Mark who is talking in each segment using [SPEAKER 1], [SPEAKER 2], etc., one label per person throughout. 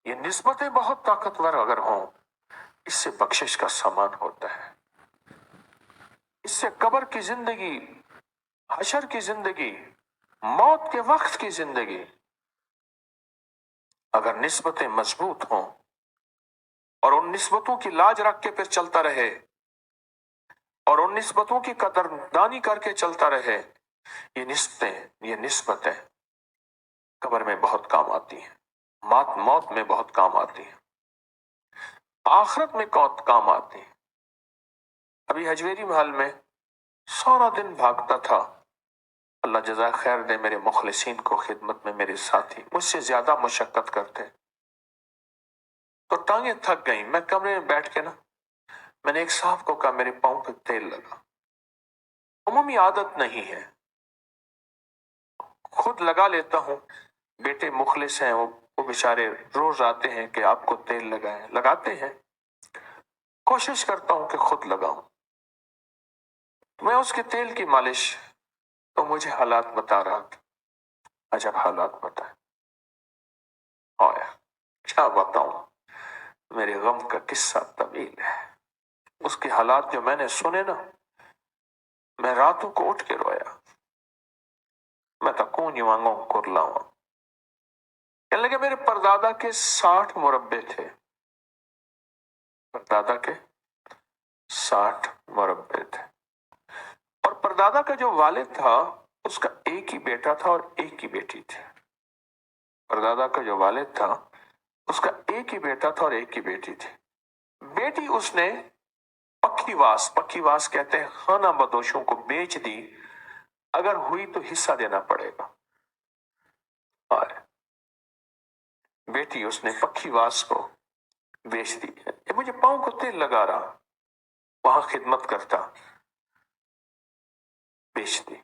[SPEAKER 1] ये निस्बतें बहुत ताकतवर अगर हों, इससे बख्शिश का सामान होता है। इससे कब्र की जिंदगी, हशर की जिंदगी, मौत के वक्त की जिंदगी अगर निस्बतें मजबूत हों और उन निस्बतों की लाज रख के फिर चलता रहे और उन निस्बतों की कदरदानी करके चलता रहे, ये निस्बतें कब्र में बहुत काम आती हैं, मौत में बहुत काम आती हैं, आखिरत में बहुत काम आती हैं। अभी हजवेरी महल में सारा दिन भागता था। अल्लाह जज़ा खैर दे मेरे मुखलिसीन को, खिदमत में मेरे साथी मुझसे ज्यादा मुशक्कत करते, तो टांगे थक गई। मैं कमरे में बैठ के ना, मैंने एक साहब को कहा मेरे पाँव पे तेल लगा। उम्मी आदत नहीं है, खुद लगा लेता हूँ। बेटे मुखलिस हैं, वो बेचारे रोज आते हैं कि आपको तेल लगाएं, लगाते हैं। कोशिश करता हूँ कि खुद लगाऊं। मैं उसके तेल की मालिश, तो मुझे हालात बता रहा था। अजब हालात बताए। और क्या बताऊं, मेरे गम का किस्सा तवील है। उसके हालात जो मैंने सुने ना, मैं रातों को उठ के रोया। मैं तो कौन वांगों कुरलाऊं। कहने लगे मेरे परदादा के 60 मुरब्बे थे। परदादा के 60 मुरब्बे थे। और परदादा का जो वालिद था, उसका एक ही बेटा था और एक ही बेटी थी। परदादा का जो वालिद था, उसका एक ही बेटा था और एक ही बेटी थी। बेटी उसने पक्कीवास कहते हैं, खाना बदोशों को बेच दी। अगर हुई तो हिस्सा देना पड़ेगा। और बेटी उसने पक्कीवास को बेच दी। ये मुझे पांव को तेल लगा रहा, वहां खिदमत करता, बेच दी।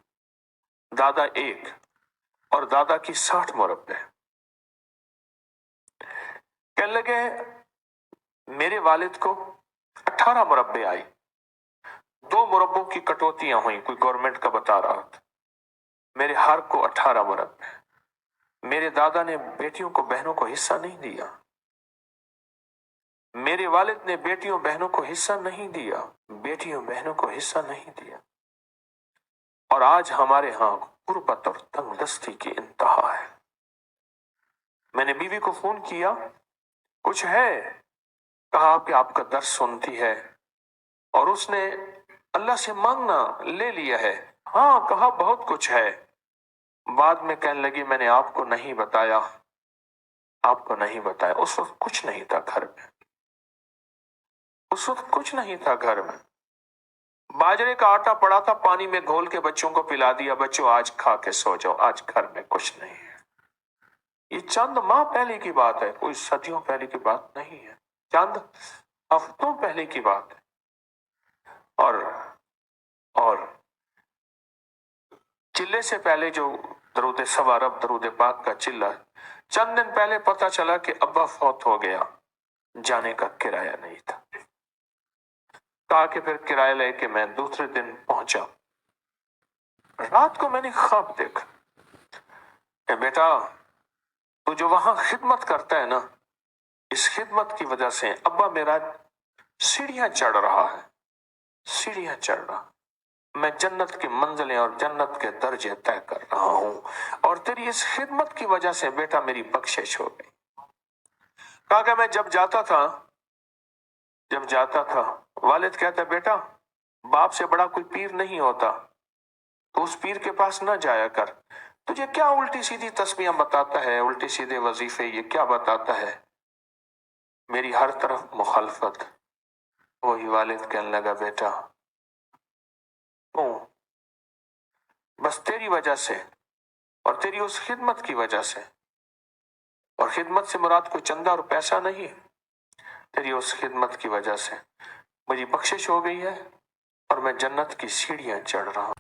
[SPEAKER 1] दादा एक और दादा की 60 मुरब्बे। कहने लगे मेरे वालिद को 18 मुरब्बे आई। 2 मुरब्बों की कटौतियां हुई, कोई गवर्नमेंट का बता रहा था। मेरे हर को 18 मुरब्बे। मेरे दादा ने बेटियों को बहनों को हिस्सा नहीं दिया। मेरे वालिद ने बेटियों बहनों को हिस्सा नहीं दिया। बेटियों बहनों को हिस्सा नहीं दिया। और आज हमारे यहां गुर्बत और तंगदस्ती की इंतहा है। मैंने बीवी को फोन किया, कुछ है? कहा कि आपका दर्द सुनती है और उसने अल्लाह से मांगना ले लिया है। हाँ, कहा बहुत कुछ है। बाद में कहने लगी मैंने आपको नहीं बताया, आपको नहीं बताया। उस वक्त कुछ नहीं था घर में, उस वक्त कुछ नहीं था घर में। बाजरे का आटा पड़ा था, पानी में घोल के बच्चों को पिला दिया, बच्चों आज खा के सो जाओ, आज घर में कुछ नहीं है। ये चंद माह पहले की बात है, कोई सदियों पहले की बात नहीं है, चंद हफ्तों पहले की बात है। और चिल्ले से पहले जो दरूद सवा रब दरूद पाक का चिल्ला, चंद दिन पहले पता चला कि अब्बा फौत हो गया, जाने का किराया नहीं था। कहा कि फिर किराया लेके मैं दूसरे दिन पहुंचा। रात को मैंने ख्वाब देखा कि बेटा तू जो वहां खिदमत करता है ना, इस खिदमत की वजह से अब्बा मेरा सीढ़ियां चढ़ रहा है, सीढ़ियां चढ़ रहा। मैं जन्नत की मंजिलें और जन्नत के दर्जे तय कर रहा हूं और तेरी इस खिदमत की वजह से बेटा मेरी बख्शिश हो गई। कहा कि मैं जब जाता था वालिद कहता बेटा बाप से बड़ा कोई पीर नहीं होता, तो उस पीर के पास ना जाया कर। तुझे क्या उल्टी सीधी तस्बीहां बताता है, उल्टी सीधे वजीफे ये क्या बताता है। मेरी हर तरफ मुखालफत। वही वालिद कहने लगा बेटा बस तेरी वजह से और तेरी उस खिदमत की वजह से, और खिदमत से मुराद कोई चंदा और पैसा नहीं, तेरी उस खिदमत की वजह से मेरी बख्शिश हो गई है और मैं जन्नत की सीढ़ियां चढ़ रहा हूं।